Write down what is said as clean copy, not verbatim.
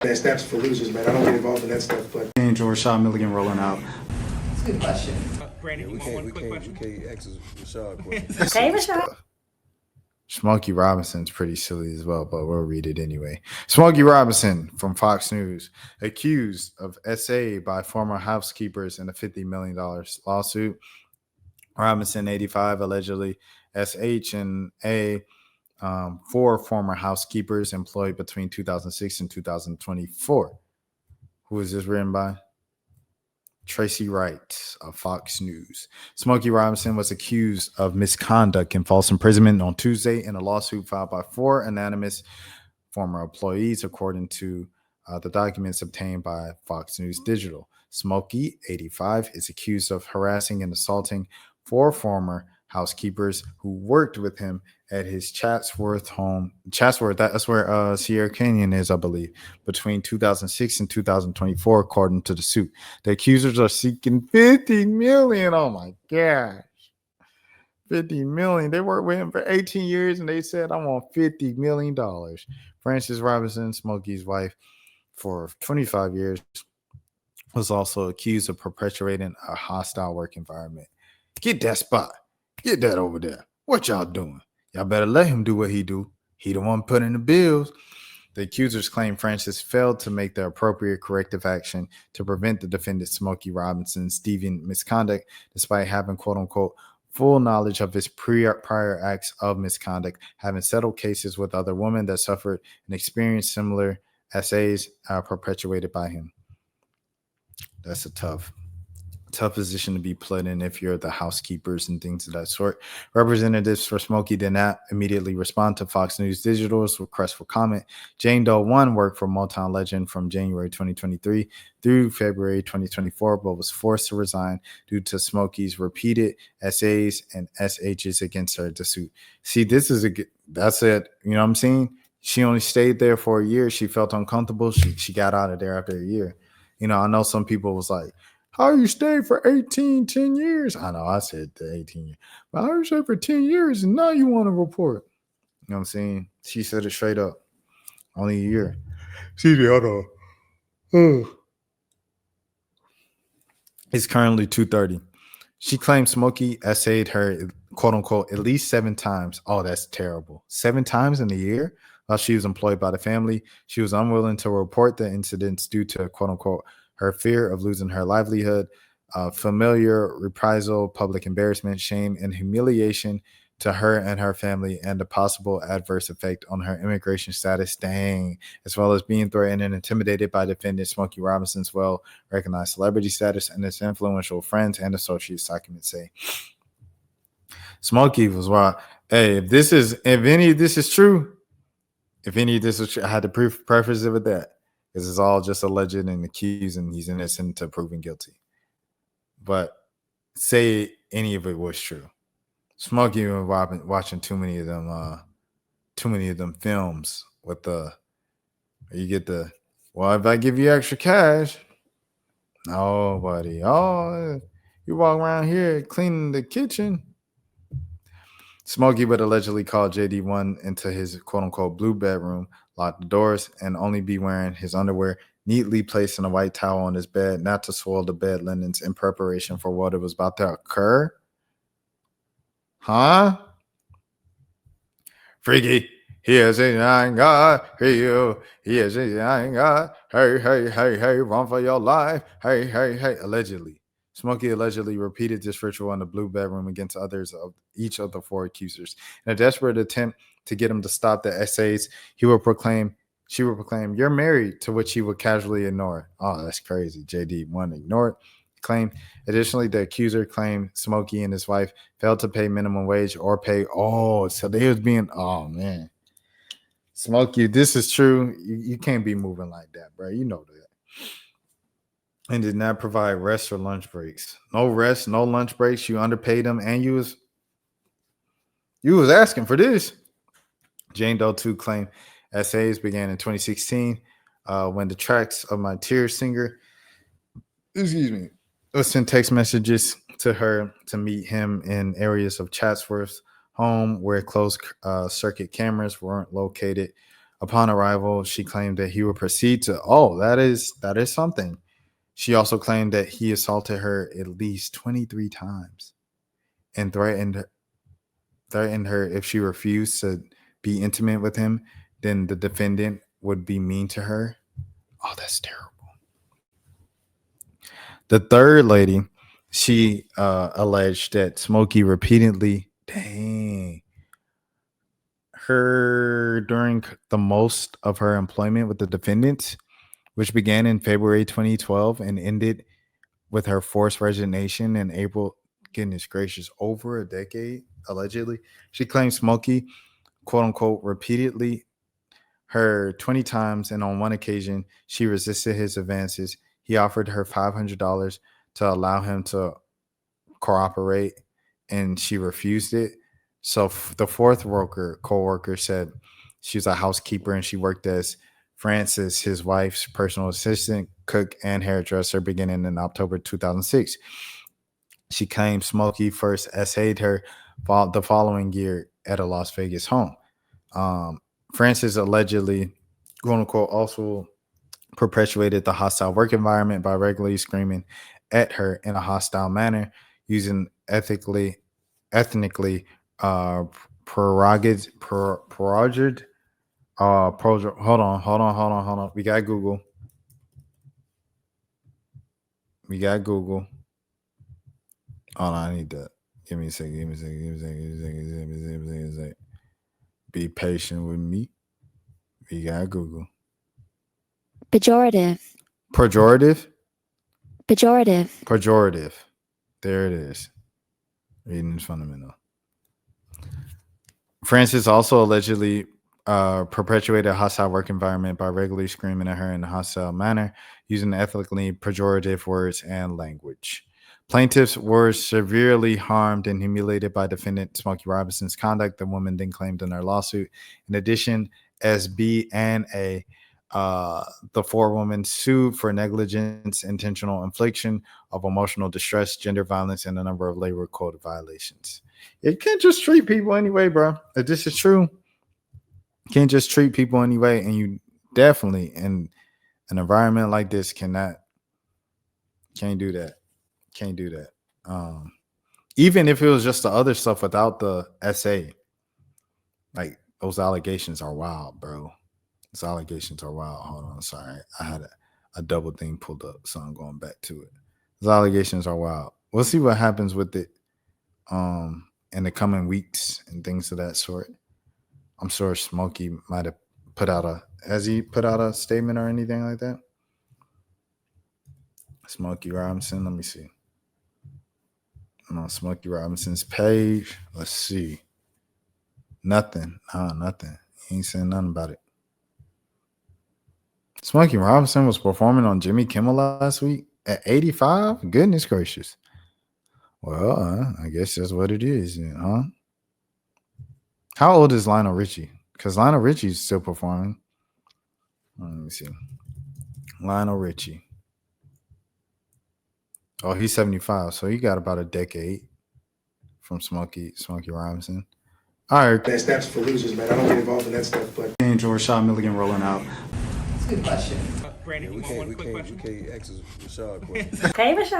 That steps for losers, man. I don't get involved in that stuff, but. And Rashad Milligan rolling out. That's a good question. Brandon, We can't ask Rashad questions. Hey, Rashad. Smokey Robinson's pretty silly as well, but we'll read it anyway. Smokey Robinson from Fox News, accused of SA by former housekeepers in a $50 million lawsuit. Robinson, 85, allegedly SH and A, four former housekeepers employed between 2006 and 2024. Who is this written by? Tracy Wright of Fox News. Smokey Robinson was accused of misconduct and false imprisonment on Tuesday in a lawsuit filed by four anonymous former employees, according to the documents obtained by Fox News Digital. Smokey, 85, is accused of harassing and assaulting four former housekeepers who worked with him at his Chatsworth home. Chatsworth, that's where Sierra Canyon is, I believe, between 2006 and 2024, according to the suit. The accusers are seeking $50 million. Oh my gosh. $50 million. They worked with him for 18 years and they said, I want $50 million. Frances Robinson, Smokey's wife for 25 years, was also accused of perpetuating a hostile work environment. Get that spot. Get that over there. What y'all doing? Y'all better let him do what he do. He the one putting the bills. The accusers claim Francis failed to make the appropriate corrective action to prevent the defendant Smokey Robinson's deviant misconduct, despite having, quote unquote, full knowledge of his prior acts of misconduct, having settled cases with other women that suffered and experienced similar essays perpetuated by him. That's a tough position to be put in if you're the housekeepers and things of that sort. Representatives for Smokey did not immediately respond to Fox News Digital's request for comment. Jane Doe 1 worked for Motown legend from January 2023 through February 2024, but was forced to resign due to Smokey's repeated SAs and SHs against her at the suit. See, that's it. You know what I'm saying? She only stayed there for a year. She felt uncomfortable. She got out of there after a year. You know, I know some people was like, how you stay for 10 years? I know I said the 18 years. But how you stay for 10 years and now you want to report? You know what I'm saying? She said it straight up. Only a year. Excuse me, hold on. It's currently 2:30. She claimed Smokey essayed her, quote unquote, at least 7 times. Oh, that's terrible. 7 times in a year while she was employed by the family. She was unwilling to report the incidents due to, quote unquote, her fear of losing her livelihood, familiar reprisal, public embarrassment, shame, and humiliation to her and her family, and the possible adverse effect on her immigration status, as well as being threatened and intimidated by defendant Smokey Robinson's well-recognized celebrity status and his influential friends and associates, documents say. Smokey was wild. Hey, if any of this is true, I had to preface it with that. Because it's all just alleged and accused, and he's innocent until proven guilty. But say any of it was true. Smokey was watching too many of them films with you get if I give you extra cash, no, buddy. Oh, you walk around here cleaning the kitchen. Smokey would allegedly call JD1 into his quote-unquote blue bedroom, lock the doors, and only be wearing his underwear neatly placed in a white towel on his bed, not to soil the bed linens in preparation for what was about to occur. Huh? Freaky. He is a God. He is a God. Hey, run for your life. Hey. Allegedly. Smokey allegedly repeated this ritual in the blue bedroom against others of each of the 4 accusers. In a desperate attempt to get him to stop the essays, she would proclaim, you're married, to which he would casually ignore. Oh, that's crazy. JD1 ignored. Claimed. Additionally, the accuser claimed Smokey and his wife failed to pay minimum wage or pay. Oh, so they was being, oh man. Smokey, this is true. You can't be moving like that, bro. You know that. And did not provide rest or lunch breaks. No rest, no lunch breaks. You underpaid them, and you was asking for this. Jane Doe 2 claimed essays began in 2016 when the tracks of my tear singer, sent text messages to her to meet him in areas of Chatsworth's home where closed circuit cameras weren't located. Upon arrival, she claimed that he would proceed to, oh, that is something. She also claimed that he assaulted her at least 23 times and threatened her if she refused to be intimate with him, then the defendant would be mean to her. Oh, that's terrible. The third lady, she alleged that Smokey repeatedly, her during the most of her employment with the defendants, which began in February 2012 and ended with her forced resignation in April. Goodness gracious, over a decade, allegedly. She claimed Smokey, quote unquote, repeatedly her 20 times, and on one occasion, she resisted his advances. He offered her $500 to allow him to cooperate, and she refused it. So the fourth co-worker said she was a housekeeper and she worked as Francis, his wife's personal assistant, cook, and hairdresser beginning in October 2006. She claimed Smokey first essayed her the following year at a Las Vegas home. Francis allegedly, quote unquote, also perpetuated the hostile work environment by regularly screaming at her in a hostile manner, using ethnically prerogated. Hold on. We got Google. Hold on, I need that. Give me a second. Be patient with me. We got Google. Pejorative. There it is. Reading is fundamental. Francis also allegedly perpetuated a hostile work environment by regularly screaming at her in a hostile manner, using ethnically pejorative words and language. Plaintiffs were severely harmed and humiliated by defendant Smokey Robinson's conduct, the woman then claimed in her lawsuit. In addition, as B and A, the four women sued for negligence, intentional infliction of emotional distress, gender violence, and a number of labor code violations. You can't just treat people anyway, bro. If this is true, you can't just treat people anyway, and you definitely in an environment like this can't do that. Even if it was just the other stuff without the essay, like those allegations are wild, bro. Those allegations are wild. Hold on, sorry, I had a double thing pulled up, so I'm going back to it. Those allegations are wild. We'll see what happens with it in the coming weeks and things of that sort. I'm sure Smokey might have has he put out a statement or anything like that? Smokey Robinson, let me see. I'm on Smokey Robinson's page. Let's see. Nothing. Nothing. He ain't saying nothing about it. Smokey Robinson was performing on Jimmy Kimmel last week at 85? Goodness gracious. Well, I guess that's what it is, huh? How old is Lionel Richie? Because Lionel Richie's still performing. Let me see. Lionel Richie. Oh, he's 75, so he got about a decade from Smokey Robinson. All right. That's for losers, man. I don't get involved in that stuff, but George Shaw Milligan rolling out. That's a good question. We can't ask Rashad a question. Hey, Rashad.